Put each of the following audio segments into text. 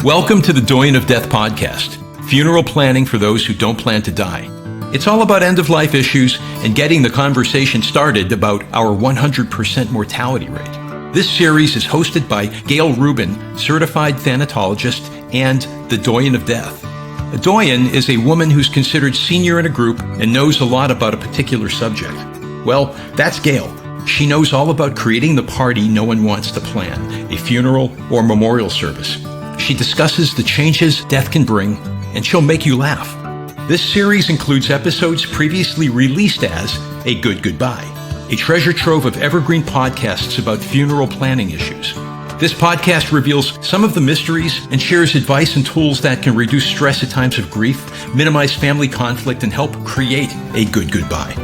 Welcome to the Doyenne of Death Podcast, funeral planning for those who don't plan to die. It's all about end-of-life issues and getting the conversation started about our 100% mortality rate. This series is hosted by Gail Rubin, certified thanatologist and the Doyenne of Death. A doyenne is a woman who's considered senior in a group and knows a lot about a particular subject. Well, that's Gail. She knows all about creating the party no one wants to plan, a funeral or memorial service. She discusses the changes death can bring, and she'll make you laugh. This series includes episodes previously released as A Good Goodbye, a treasure trove of evergreen podcasts about funeral planning issues. This podcast reveals some of the mysteries and shares advice and tools that can reduce stress at times of grief, minimize family conflict, and help create a good goodbye.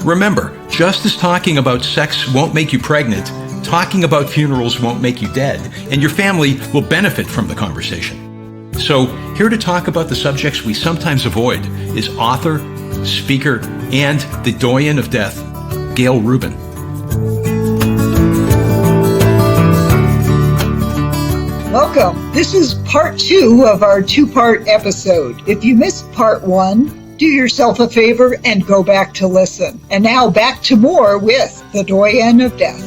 Remember, just as talking about sex won't make you pregnant, talking about funerals won't make you dead, and your family will benefit from the conversation. So, here to talk about the subjects we sometimes avoid is author, speaker, and the Doyenne of Death, Gail Rubin. Welcome. This is part 2 of our 2-part episode. If you missed part 1, do yourself a favor and go back to listen. And now back to more with the Doyenne of Death.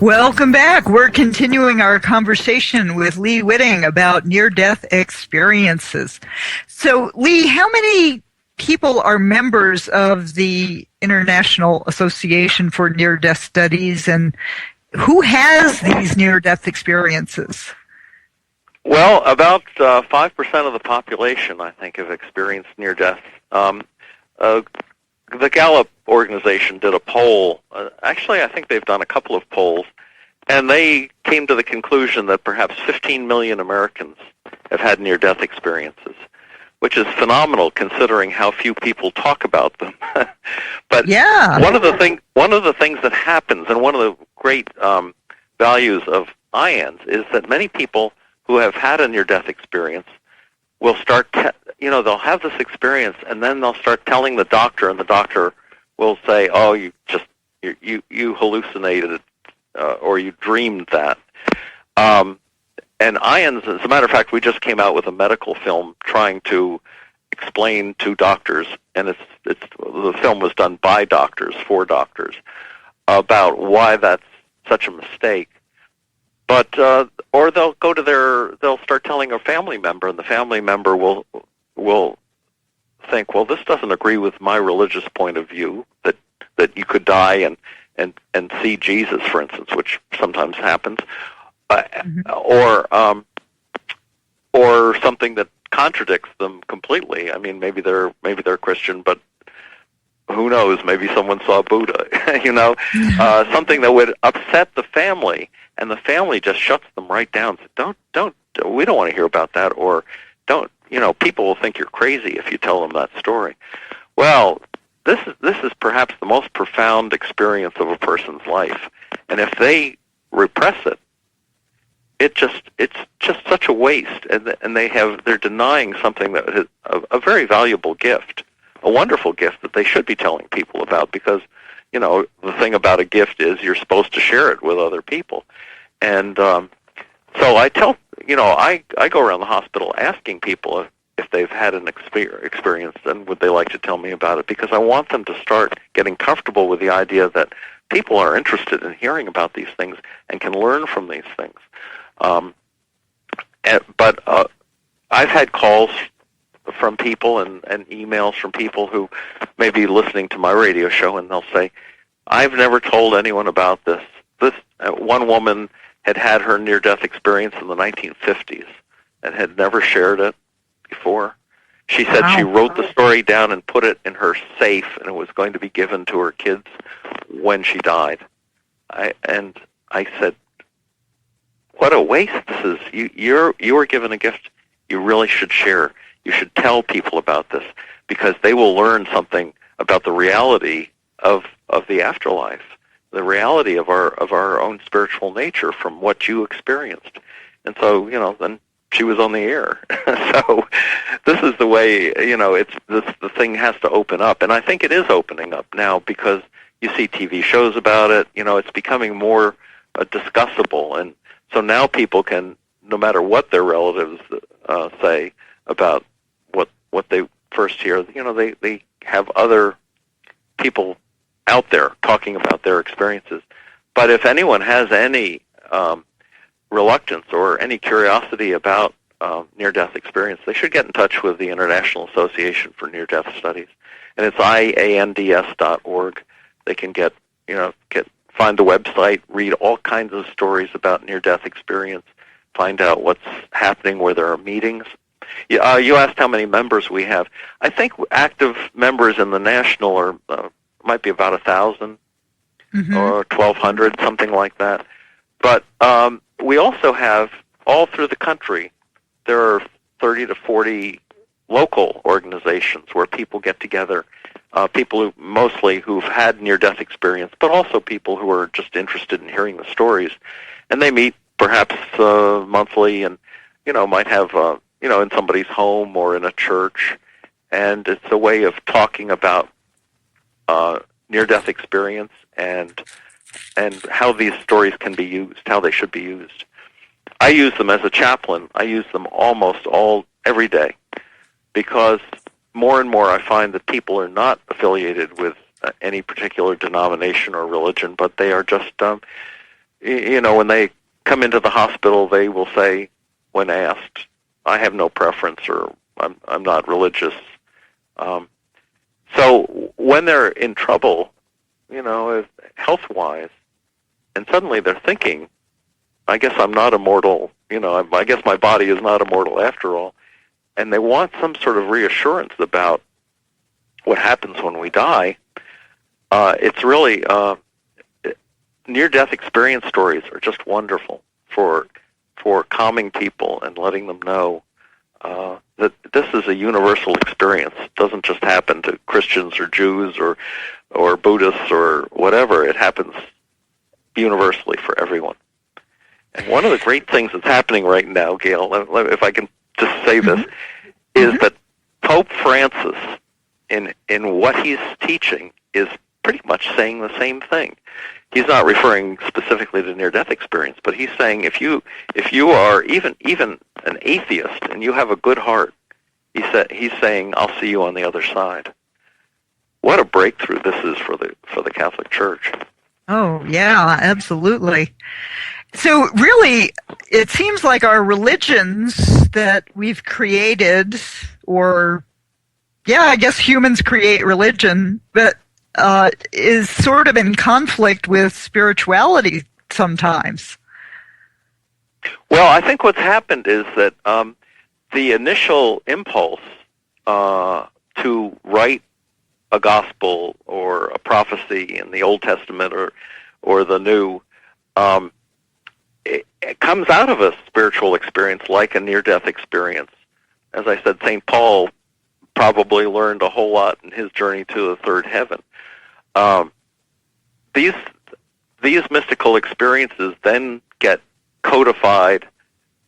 Welcome back. We're continuing our conversation with Lee Witting about near-death experiences. So, Lee, how many people are members of the International Association for Near-Death Studies, and who has these near-death experiences? Well, about 5% of the population, I think, have experienced near-death. The Gallup organization did a poll. Actually, I think they've done a couple of polls, and they came to the conclusion that perhaps 15 million Americans have had near-death experiences, which is phenomenal considering how few people talk about them. But yeah, one of the things that happens, and one of the great values of IANDS, is that many people who have had a near-death experience will start, they'll have this experience, and then they'll start telling the doctor, and the doctor will say, "Oh, you hallucinated, or you dreamed that." And IANDS, as a matter of fact, we just came out with a medical film trying to explain to doctors, and the film was done by doctors for doctors, about why that's such a mistake. But or they'll start telling a family member, and the family member will think, well, this doesn't agree with my religious point of view, that you could die and see Jesus, for instance, which sometimes happens, or something that contradicts them completely. I mean, maybe they're Christian, but who knows? Maybe someone saw Buddha, something that would upset the family, and the family just shuts them right down. So we don't want to hear about that, or people will think you're crazy if you tell them that story. Well, this is perhaps the most profound experience of a person's life, and if they repress it, it's just such a waste, and they're denying something that is a very valuable gift, a wonderful gift that they should be telling people about, because the thing about a gift is you're supposed to share it with other people. And so I tell, I go around the hospital asking people if they've had an experience, and would they like to tell me about it, because I want them to start getting comfortable with the idea that people are interested in hearing about these things and can learn from these things. But I've had calls from people and emails from people who may be listening to my radio show, and they'll say, "I've never told anyone about this." One woman had her near-death experience in the 1950s and had never shared it before. She said she wrote the story down and put it in her safe, and it was going to be given to her kids when she died. I said, "What a waste this is! You were given a gift. You really should share. You should tell people about this, because they will learn something about the reality of the afterlife, the reality of our own spiritual nature from what you experienced." And so, then she was on the air. So this is the way, the thing has to open up, and I think it is opening up now, because you see TV shows about it. It's becoming more discussable, and So now people can, no matter what their relatives say about what they first hear, they have other people out there talking about their experiences. But if anyone has any reluctance or any curiosity about near-death experience, they should get in touch with the International Association for Near-Death Studies, and it's IANDS.org. They can find the website, read all kinds of stories about near-death experience, find out what's happening where there are meetings. You asked how many members we have. I think active members in the national are might be about 1,000 or 1,200, something like that. But we also have all through the country. There are 30 to 40 local organizations where people get together. People who've had near-death experience, but also people who are just interested in hearing the stories, and they meet perhaps monthly, and might have in somebody's home or in a church, and it's a way of talking about near-death experience and how these stories can be used, how they should be used. I use them as a chaplain. I use them almost every day, because more and more I find that people are not affiliated with any particular denomination or religion, but they are just, when they come into the hospital, they will say, when asked, I have no preference, or I'm not religious. So when they're in trouble, health-wise, and suddenly they're thinking, I guess I'm not immortal, I guess my body is not immortal after all, and they want some sort of reassurance about what happens when we die, it's really, near-death experience stories are just wonderful for calming people and letting them know that this is a universal experience. It doesn't just happen to Christians or Jews or Buddhists or whatever. It happens universally for everyone. And one of the great things that's happening right now, Gail, if I can just say this, is that Pope Francis, in what he's teaching, is pretty much saying the same thing. He's not referring specifically to near-death experience, but he's saying if you are even an atheist and you have a good heart, he's saying, I'll see you on the other side. What a breakthrough this is for the Catholic Church. Oh, yeah, absolutely. So really, it seems like our religions that we've created, or, I guess humans create religion, but is sort of in conflict with spirituality sometimes. Well, I think what's happened is that the initial impulse to write a gospel or a prophecy in the Old Testament or the New, it comes out of a spiritual experience like a near-death experience. As I said, St. Paul probably learned a whole lot in his journey to the third heaven. These mystical experiences then get codified.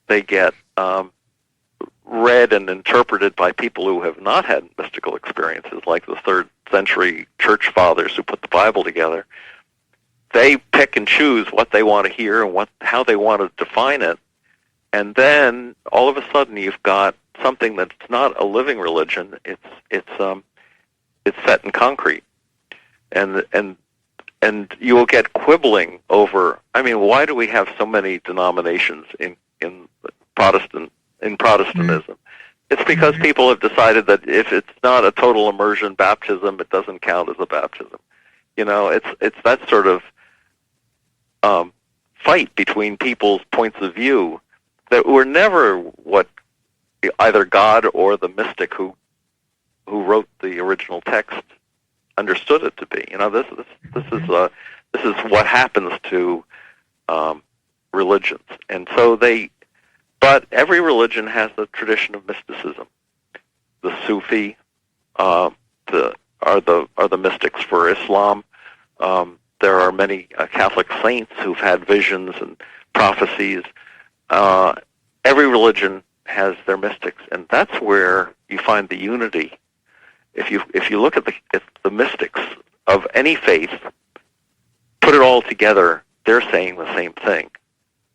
They get read and interpreted by people who have not had mystical experiences, like the 3rd century church fathers who put the Bible together. They pick and choose what they want to hear and how they want to define it, and then all of a sudden you've got something that's not a living religion. It's set in concrete, and you will get quibbling over. I mean, why do we have so many denominations in Protestantism? It's because people have decided that if it's not a total immersion baptism, it doesn't count as a baptism. It's that sort of fight between people's points of view that were never what either God or the mystic who wrote the original text understood it to be. This is what happens to religions, and so but every religion has a tradition of mysticism. The Sufi are the mystics for Islam. There are many Catholic saints who've had visions and prophecies. Every religion has their mystics, and that's where you find the unity. If you look at the mystics of any faith, put it all together, they're saying the same thing.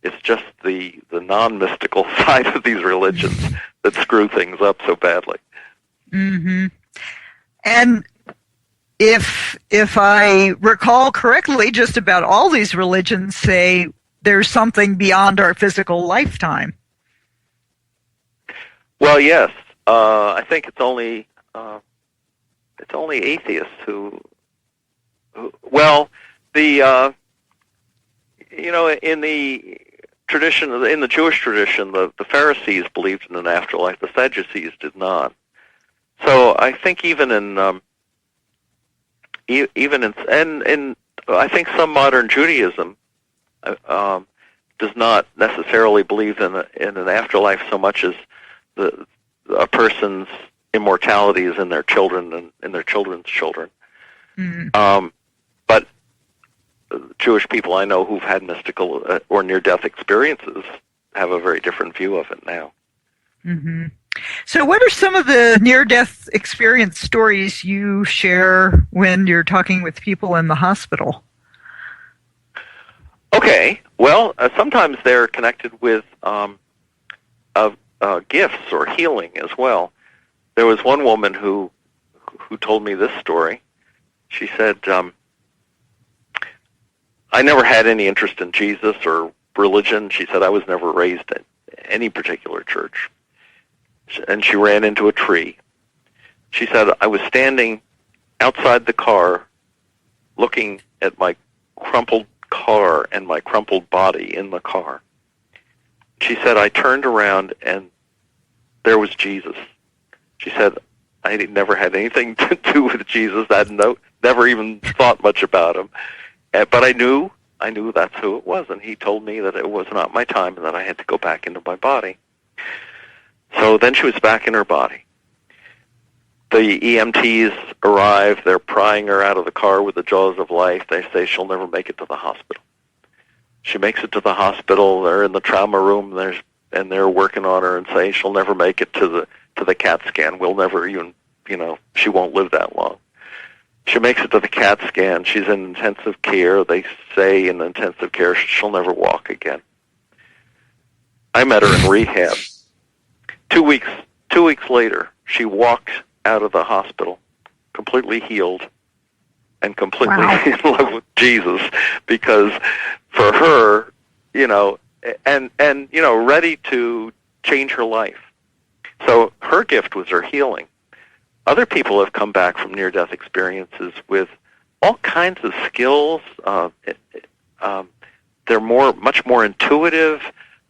It's just the non-mystical side of these religions that screw things up so badly. Mm-hmm. And if I recall correctly, just about all these religions say there's something beyond our physical lifetime. Well, yes. I think it's only atheists who well, the in the tradition, in the Jewish tradition, the Pharisees believed in an afterlife. The Sadducees did not. So I think even in I think some modern Judaism does not necessarily believe in an afterlife so much as a person's immortality is in their children and in their children's children. Mm-hmm. But Jewish people I know who've had mystical or near-death experiences have a very different view of it now. Mm-hmm. So what are some of the near-death experience stories you share when you're talking with people in the hospital? Okay. Well, sometimes they're connected with gifts or healing as well. There was one woman who told me this story. She said, I never had any interest in Jesus or religion. She said, I was never raised in any particular church. And she ran into a tree. She said, I was standing outside the car looking at my crumpled car and my crumpled body in the car. She said, I turned around and there was Jesus. She said, I never had anything to do with Jesus. I never even thought much about him. But I knew that's who it was, and he told me that it was not my time and that I had to go back into my body. So then she was back in her body. The EMTs arrive. They're prying her out of the car with the jaws of life. They say she'll never make it to the hospital. She makes it to the hospital. They're in the trauma room, and they're working on her and saying she'll never make it to the CAT scan. We'll never even, she won't live that long. She makes it to the CAT scan. She's in intensive care. They say in intensive care she'll never walk again. I met her in rehab. 2 weeks later, she walked out of the hospital completely healed and completely in love with Jesus, because for her, ready to change her life. So her gift was her healing. Other people have come back from near-death experiences with all kinds of skills. They're much more intuitive.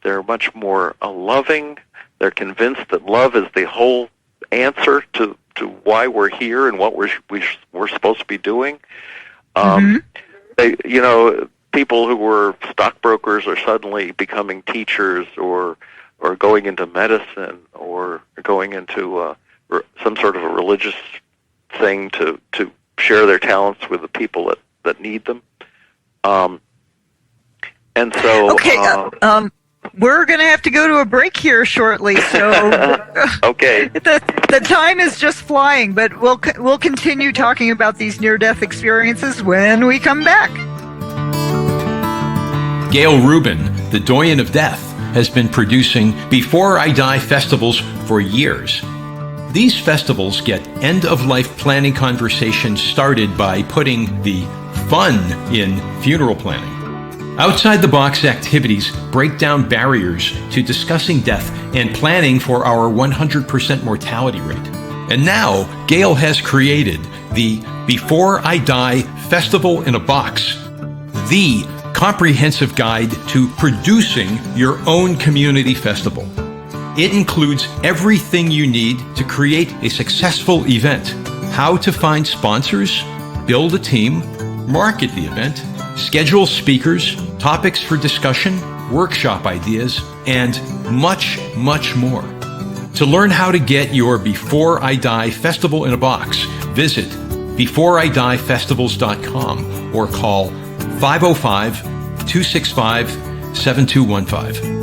They're much more loving. They're convinced that love is the whole answer to why we're here and what we're supposed to be doing. People who were stockbrokers are suddenly becoming teachers, or going into medicine, or going into some sort of a religious thing to share their talents with the people that need them. And so... Okay, we're going to have to go to a break here shortly, so... Okay. The time is just flying, but we'll continue talking about these near-death experiences when we come back. Gail Rubin, the Doyenne of Death, has been producing Before I Die festivals for years. These festivals get end-of-life planning conversations started by putting the fun in funeral planning. Outside-the-box activities break down barriers to discussing death and planning for our 100% mortality rate. And now, Gail has created the Before I Die Festival in a Box, the comprehensive guide to producing your own community festival. It includes everything you need to create a successful event: how to find sponsors, build a team, market the event, schedule speakers, topics for discussion, workshop ideas, and much, much more. To learn how to get your Before I Die Festival in a Box, visit beforeidiefestivals.com or call 505-265-7215.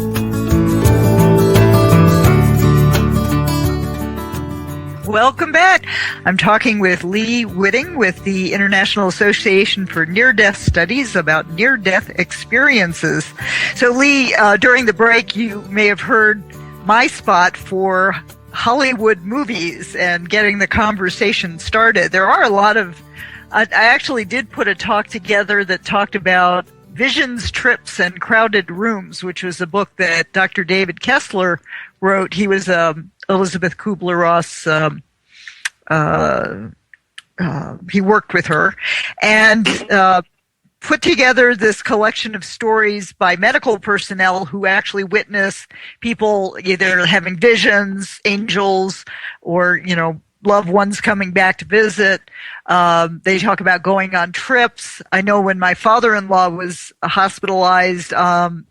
Welcome back. I'm talking with Lee Witting with the International Association for Near-Death Studies about near-death experiences. So, Lee, during the break, you may have heard my spot for Hollywood movies and getting the conversation started. There are a lot of, I actually did put a talk together that talked about visions, trips, and crowded rooms, which was a book that Dr. David Kessler wrote. He was Elizabeth Kubler-Ross. He worked with her and put together this collection of stories by medical personnel who actually witness people either having visions, angels, or, loved ones coming back to visit. They talk about going on trips. I know when my father-in-law was hospitalized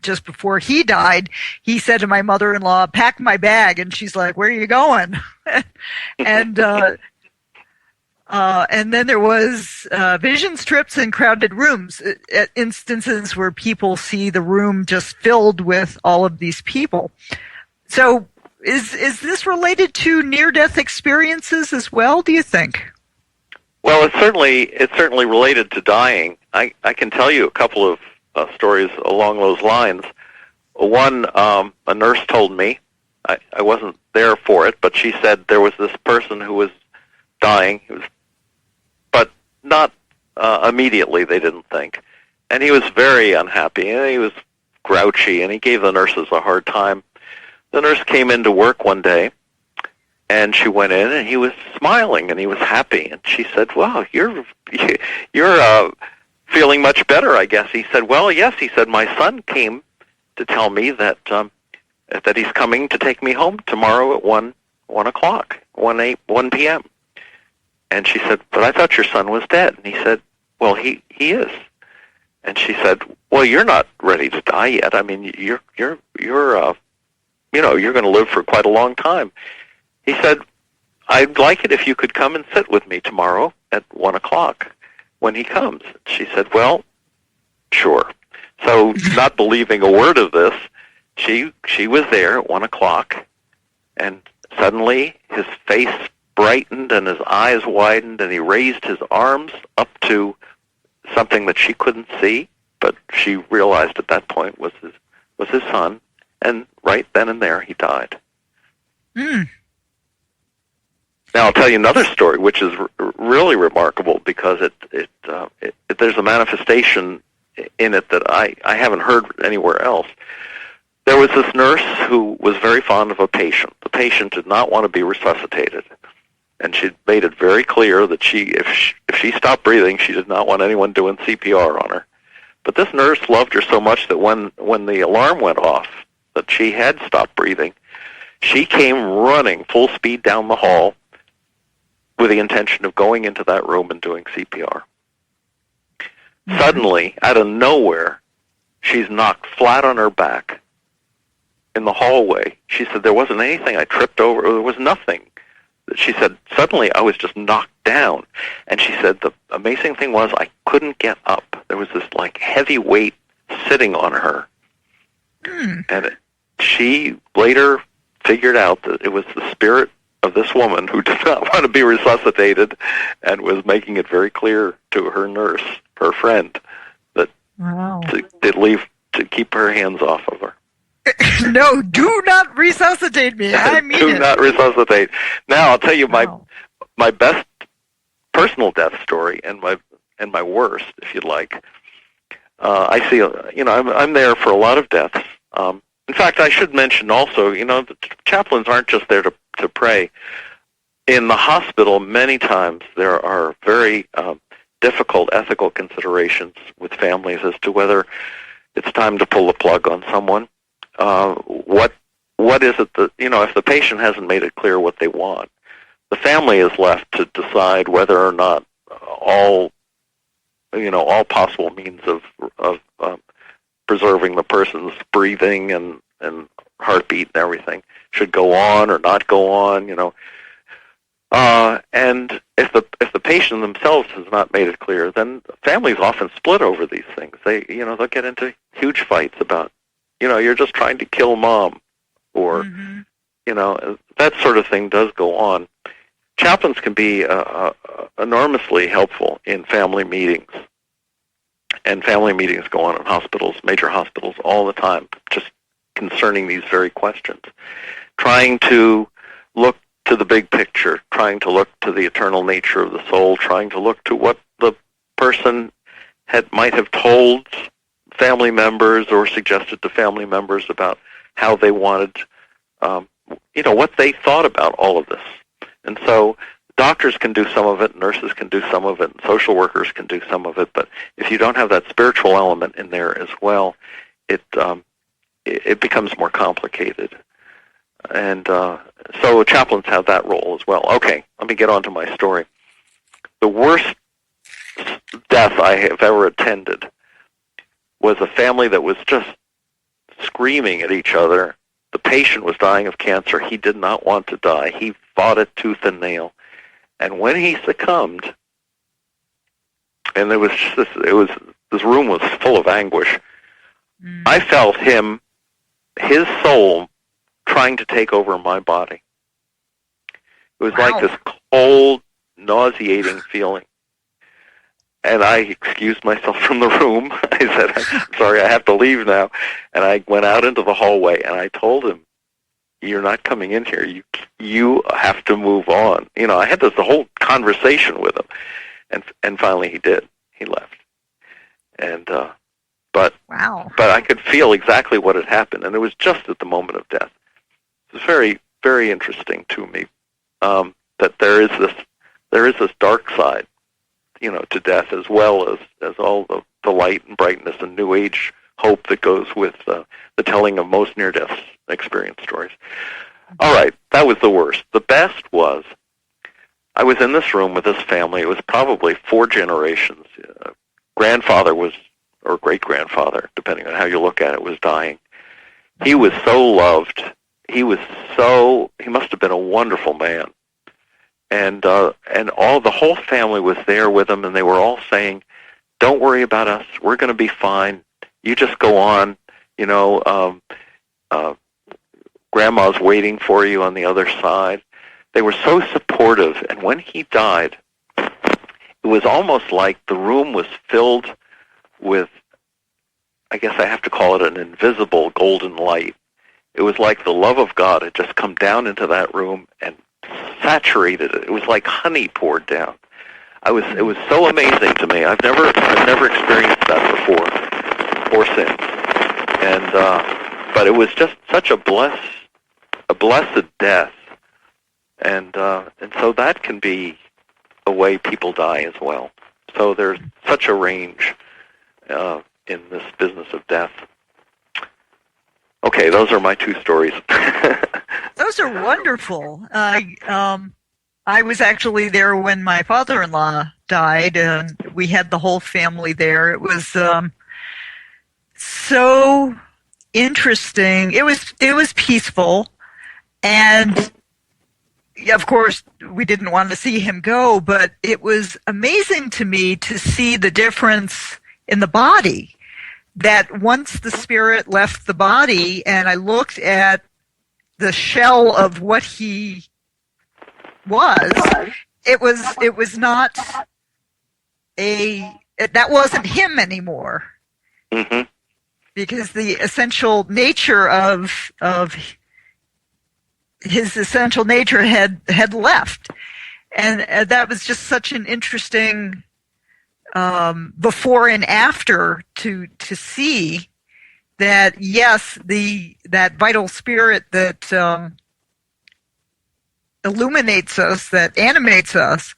just before he died, he said to my mother-in-law, "Pack my bag," and she's like, "Where are you going?" And then there was visions, trips, and crowded rooms, instances where people see the room just filled with all of these people. So is this related to near-death experiences as well, do you think? Well, it's certainly related to dying. I can tell you a couple of stories along those lines. One, a nurse told me, I wasn't there for it, but she said there was this person who was dying, but not immediately, they didn't think. And he was very unhappy, and he was grouchy, and he gave the nurses a hard time. The nurse came into work one day, and she went in, and he was smiling, and he was happy. And she said, "Well, you're feeling much better, I guess." He said, "Well, yes." He said, "My son came to tell me that he's coming to take me home tomorrow at 1 p.m. And she said, "But I thought your son was dead." And he said, "Well, he is." And she said, "Well, you're not ready to die yet. I mean, you're going to live for quite a long time." He said, "I'd like it if you could come and sit with me tomorrow at 1:00 when he comes." She said, "Well, sure." So, not believing a word of this, she was there at 1:00, and suddenly his face brightened and his eyes widened, and he raised his arms up to something that she couldn't see, but she realized at that point was his son, and right then and there he died. Mm. Now I'll tell you another story, which is really remarkable because there's a manifestation in it that I haven't heard anywhere else. There was this nurse who was very fond of a patient. The patient did not want to be resuscitated, and she made it very clear that if she stopped breathing, she did not want anyone doing CPR on her. But this nurse loved her so much that when the alarm went off that she had stopped breathing, she came running full speed down the hall with the intention of going into that room and doing CPR. Mm-hmm. Suddenly, out of nowhere, she's knocked flat on her back in the hallway. She said, "There wasn't anything I tripped over. There was nothing." She said, "Suddenly I was just knocked down." And she said, "The amazing thing was I couldn't get up. There was this heavy weight sitting on her." Mm. And she later figured out that it was the spirit of this woman who did not want to be resuscitated and was making it very clear to her nurse, her friend, that wow. to keep her hands off of her. No, do not resuscitate me. I mean do not resuscitate. Now I'll tell you my best personal death story and my worst, if you'd like. I see. I'm there for a lot of deaths. In fact, I should mention also, the chaplains aren't just there to pray. In the hospital, many times there are very difficult ethical considerations with families as to whether it's time to pull the plug on someone. What is it that, if the patient hasn't made it clear what they want, the family is left to decide whether or not all possible means of preserving the person's breathing and heartbeat and everything should go on or not go on, and if the patient themselves has not made it clear, then families often split over these things. They'll get into huge fights about, you're just trying to kill mom, or, mm-hmm. That sort of thing does go on. chaplains can be enormously helpful in family meetings. And family meetings go on in hospitals, major hospitals, all the time, just concerning these very questions. Trying to look to the big picture, trying to look to the eternal nature of the soul, trying to look to what the person might have told family members or suggested to family members about how they wanted, what they thought about all of this. And so doctors can do some of it, nurses can do some of it, and social workers can do some of it, but if you don't have that spiritual element in there as well, it becomes more complicated. And so chaplains have that role as well. Okay, let me get on to my story. The worst death I have ever attended was a family that was just screaming at each other. The patient was dying of cancer. He did not want to die. He fought it tooth and nail. And when he succumbed, and there was just this room was full of anguish. I felt his soul trying to take over my body. It was like this cold, nauseating feeling. And I excused myself from the room. I said, I'm sorry, I have to leave now. And I went out into the hallway, and I told him, you're not coming in here. You have to move on. I had the whole conversation with him. And finally he did. He left. And but I could feel exactly what had happened, and it was just at the moment of death. It was very, very interesting to me that there is this dark side, to death, as well as all the light and brightness and New Age hope that goes with the telling of most near-death experience stories. All right, that was the worst. The best was I was in this room with this family. It was probably 4 generations. Grandfather was, or great-grandfather, depending on how you look at it, was dying. He was so loved. He must have been a wonderful man. And the whole family was there with him, and they were all saying, don't worry about us. We're going to be fine. You just go on. Grandma's waiting for you on the other side. They were so supportive. And when he died, it was almost like the room was filled with, I guess I have to call it an invisible golden light. It was like the love of God had just come down into that room and saturated it. It was like honey poured down. It was so amazing to me. I've never experienced that before or since. And but it was just such a blessed death. And so that can be the way people die as well. So there's such a range in this business of death. Okay, those are my 2 stories. Those are wonderful. I was actually there when my father-in-law died, and we had the whole family there. It was so interesting. It was peaceful, and of course we didn't want to see him go, but it was amazing to me to see the difference in the body. That once the spirit left the body, and I looked at the shell of what he was, it was not that wasn't him anymore. Mm-hmm. Because the essential nature of his essential nature had left, and that was just such an interesting before and after to see that, yes, that vital spirit that illuminates us, that animates us,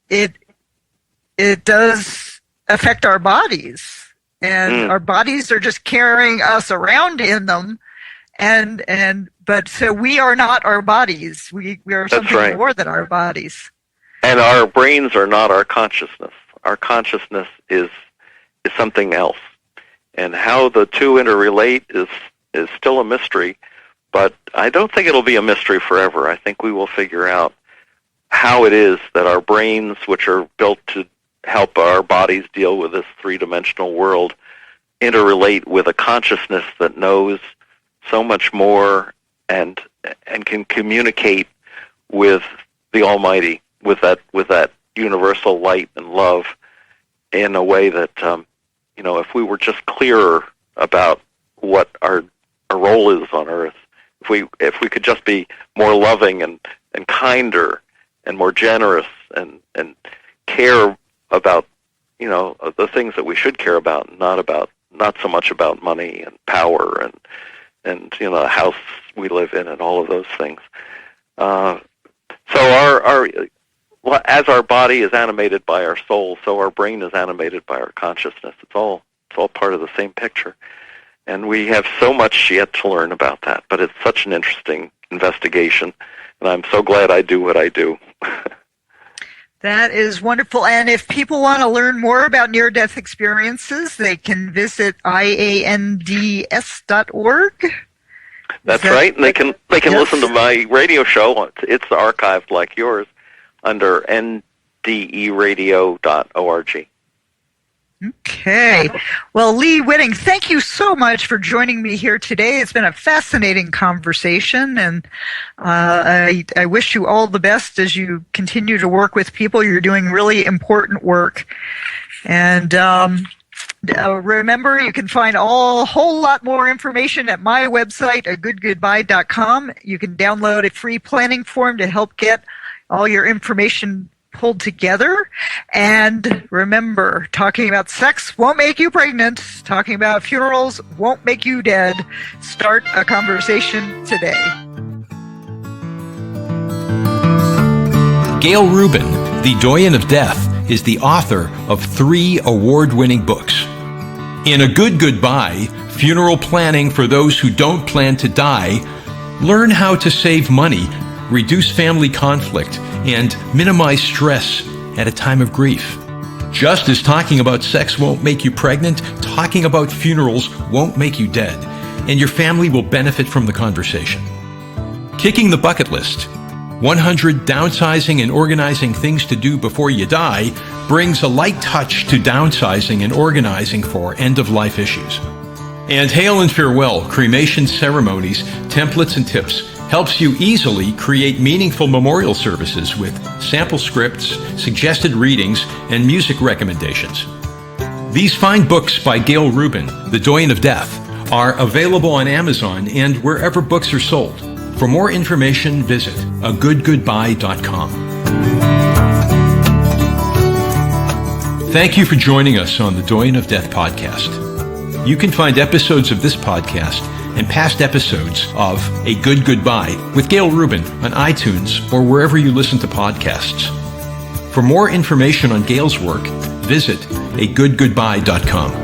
it does affect our bodies, and our bodies are just carrying us around in them, but so we are not our bodies. We are something more than our bodies. And our brains are not our consciousness. Our consciousness is something else. And how the two interrelate is still a mystery, but I don't think it'll be a mystery forever. I think we will figure out how it is that our brains, which are built to help our bodies deal with this three-dimensional world, interrelate with a consciousness that knows so much more and can communicate with the Almighty, with that universal light and love, in a way that if we were just clearer about what our role is on earth, if we could just be more loving and kinder and more generous and care about the things that we should care about, not so much about money and power and the house we live in and all of those things. So as our body is animated by our soul, so our brain is animated by our consciousness. It's all part of the same picture. And we have so much yet to learn about that, but it's such an interesting investigation, and I'm so glad I do what I do. That is wonderful. And if people want to learn more about near-death experiences, they can visit IANDS.org. That's right, and they can listen to my radio show. It's archived like yours under nderadio.org. Okay. Well, Lee Witting, thank you so much for joining me here today. It's been a fascinating conversation, and I wish you all the best as you continue to work with people. You're doing really important work. And remember, you can find a whole lot more information at my website, agoodgoodbye.com. You can download a free planning form to help get all your information pulled together. And remember, talking about sex won't make you pregnant. Talking about funerals won't make you dead. Start a conversation today. Gail Rubin, the Doyenne of Death, is the author of 3 award-winning books. In A Good Goodbye, Funeral Planning for Those Who Don't Plan to Die, learn how to save money, reduce family conflict, and minimize stress at a time of grief. Just as talking about sex won't make you pregnant, talking about funerals won't make you dead, and your family will benefit from the conversation. Kicking the Bucket List, 100 downsizing and organizing things to do before you die, brings a light touch to downsizing and organizing for end-of-life issues. And Hail and Farewell, Cremation Ceremonies, Templates and Tips, helps you easily create meaningful memorial services with sample scripts, suggested readings, and music recommendations. These fine books by Gail Rubin, The Doyenne of Death, are available on Amazon and wherever books are sold. For more information, visit agoodgoodbye.com. Thank you for joining us on the Doyenne of Death podcast. You can find episodes of this podcast and past episodes of A Good Goodbye with Gail Rubin on iTunes or wherever you listen to podcasts. For more information on Gail's work, visit agoodgoodbye.com.